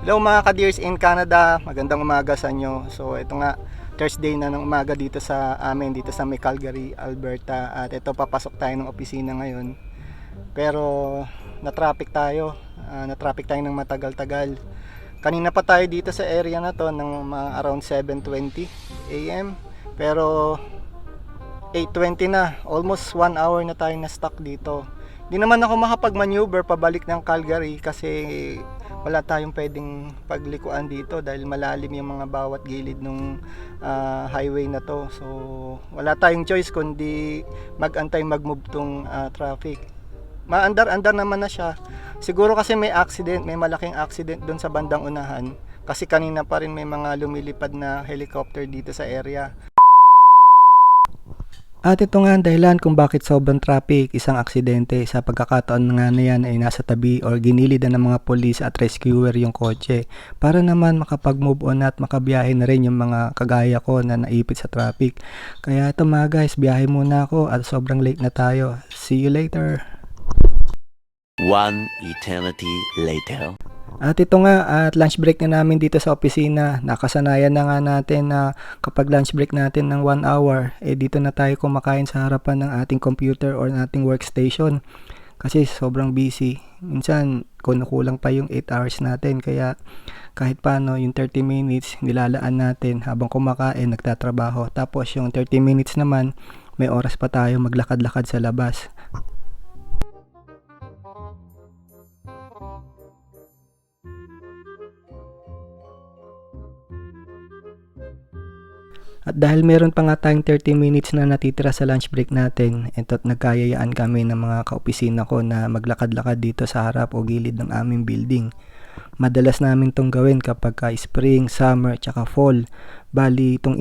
Hello mga ka-dears in Canada, magandang umaga sa inyo. So ito nga, Thursday na ng umaga dito sa amin, dito sa may Calgary, Alberta. At ito papasok tayo ng opisina ngayon. Pero na-traffic tayo, na-traffic tayo ng matagal-tagal. Kanina pa tayo dito sa area na to ng around 7:20 AM. Pero 8:20 na, almost 1 hour na tayo na stuck dito. Di naman ako makapag-maneuver pabalik ng Calgary kasi wala tayong pwedeng paglikuan dito dahil malalim yung mga bawat gilid ng highway na to. So wala tayong choice kundi mag-antay mag-move tong traffic. Maandar-andar naman na siya. Siguro kasi may accident, may malaking accident doon sa bandang unahan kasi kanina pa rin may mga lumilipad na helicopter dito sa area. At ito nga ang dahilan kung bakit sobrang traffic, isang aksidente. Sa pagkakataon nga na yan ay nasa tabi or ginilid na ng mga police at rescuer yung kotse para naman makapag-move on at makabiyahe na rin yung mga kagaya ko na naipit sa traffic. Kaya ito mga guys, biyahe muna ako at sobrang late na tayo. See you later! One eternity later. At ito nga, at lunch break na namin dito sa opisina. Nakasanayan na nga natin na kapag lunch break natin ng 1 hour, dito na tayo kumakain sa harapan ng ating computer or ating workstation. Kasi sobrang busy. Minsan, kulang pa yung 8 hours natin. Kaya kahit paano, yung 30 minutes nilalaan natin habang kumakain, nagtatrabaho. Tapos yung 30 minutes naman, may oras pa tayo maglakad-lakad sa labas. At dahil meron pa nga tayong 30 minutes na natitira sa lunch break natin, ito't nagkayayaan kami ng mga kaopisina ko na maglakad-lakad dito sa harap o gilid ng aming building. Madalas namin tong gawin kapag spring, summer, tsaka fall. Bali, itong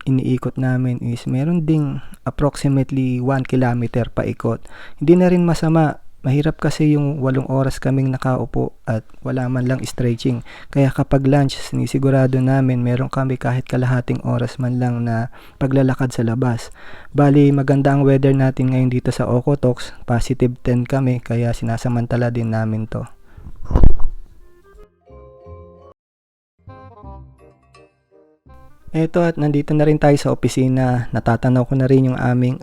iniikot namin is meron ding approximately 1 kilometer pa ikot. Hindi na rin masama. Mahirap kasi yung 8 oras kaming nakaupo at wala man lang stretching. Kaya kapag lunch, sinisigurado namin meron kami kahit kalahating oras man lang na paglalakad sa labas. Bali, maganda ang weather natin ngayon dito sa Okotoks. Positive 10 kami, kaya sinasamantala din namin to. Eto at nandito na rin tayo sa opisina. Natatanaw ko na rin yung aming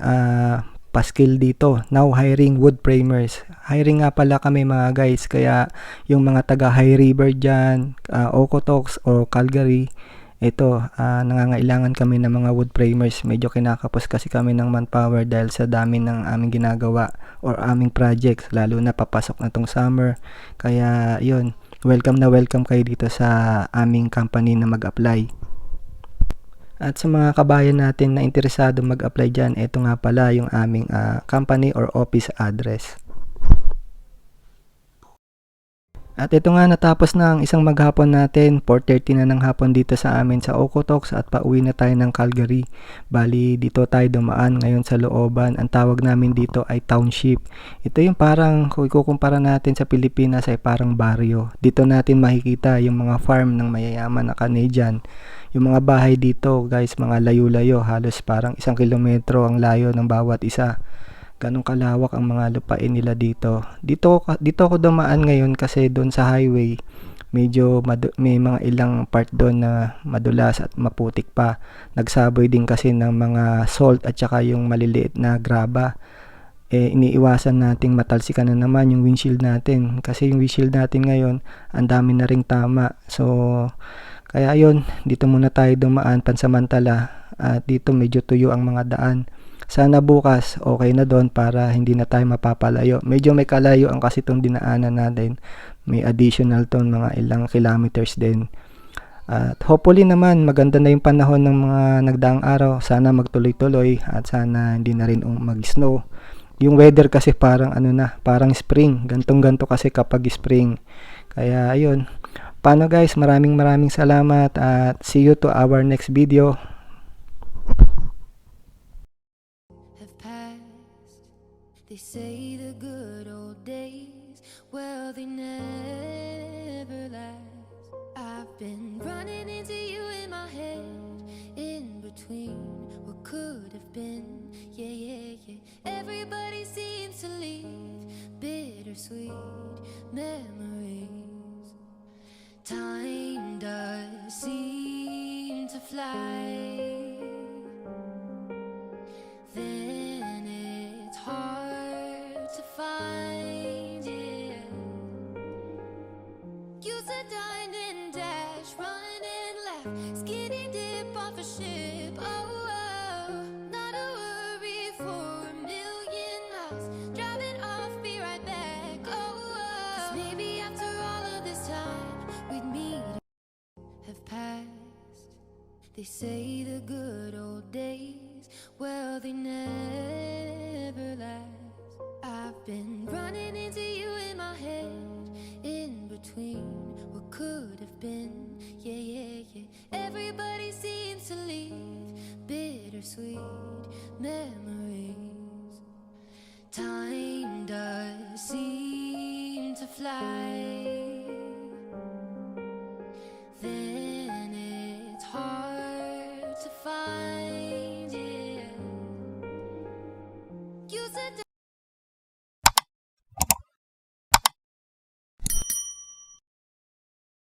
paskil dito. Now hiring wood framers. Hiring nga pala kami mga guys, kaya yung mga taga High River dyan, Okotoks o Calgary, ito, nangangailangan kami ng mga wood framers. Medyo kinakapos kasi kami ng manpower dahil sa dami ng aming ginagawa or aming projects, lalo na papasok na tong summer. Kaya yun, welcome na welcome kayo dito sa aming company na mag-apply. At sa mga kabayan natin na interesado mag-apply dyan, ito nga pala yung aming company or office address. At ito nga, natapos na ang isang maghapon natin. 4:30 na ng hapon dito sa amin sa Okotoks at pauwi na tayo ng Calgary. Bali, dito tayo dumaan ngayon sa looban. Ang tawag namin dito ay township. Ito yung parang, kung ikukumpara natin sa Pilipinas, ay parang baryo. Dito natin makikita yung mga farm ng mayayaman na Canadian. Yung mga bahay dito guys, mga layo-layo, halos parang 1 kilometro ang layo ng bawat isa. Ganong kalawak ang mga lupain nila dito. Dito ako dumaan ngayon kasi doon sa highway, medyo may mga ilang part doon na madulas at maputik pa. Nagsaboy din kasi ng mga salt at saka yung maliliit na graba. Iniiwasan nating matalsikan na naman yung windshield natin kasi yung windshield natin ngayon, ang dami na ring tama. So kaya yun, dito muna tayo dumaan pansamantala at dito medyo tuyo ang mga daan. Sana bukas okay na doon para hindi na tayo mapapalayo. Medyo may kalayo ang kasi itong dinaanan natin. May additional to mga ilang kilometers din. At hopefully naman maganda na yung panahon ng mga nagdaang araw. Sana magtuloy-tuloy at sana hindi na rin mag-snow. Yung weather kasi parang parang spring. Gantong-ganto kasi kapag spring. Kaya ayun. Paano guys, maraming salamat at see you to our next video. They say the good old days, well, they never last. I've been running into you in my head, in between what could have been. Yeah. Everybody seems to leave bittersweet memories. Time does seem to fly. Then it's hard to find it. Used to dine and dash, run and laugh, skinny dip off a ship. Oh, oh, not a worry for a million miles. Driving off, be right back. Oh, oh, 'cause maybe after all of this time we'd meet have passed. They say the good old days, well, they never last. I've been running into you in my head, in between what could have been. Yeah, yeah, yeah. Everybody seems to leave bittersweet memories. Time does seem to fly.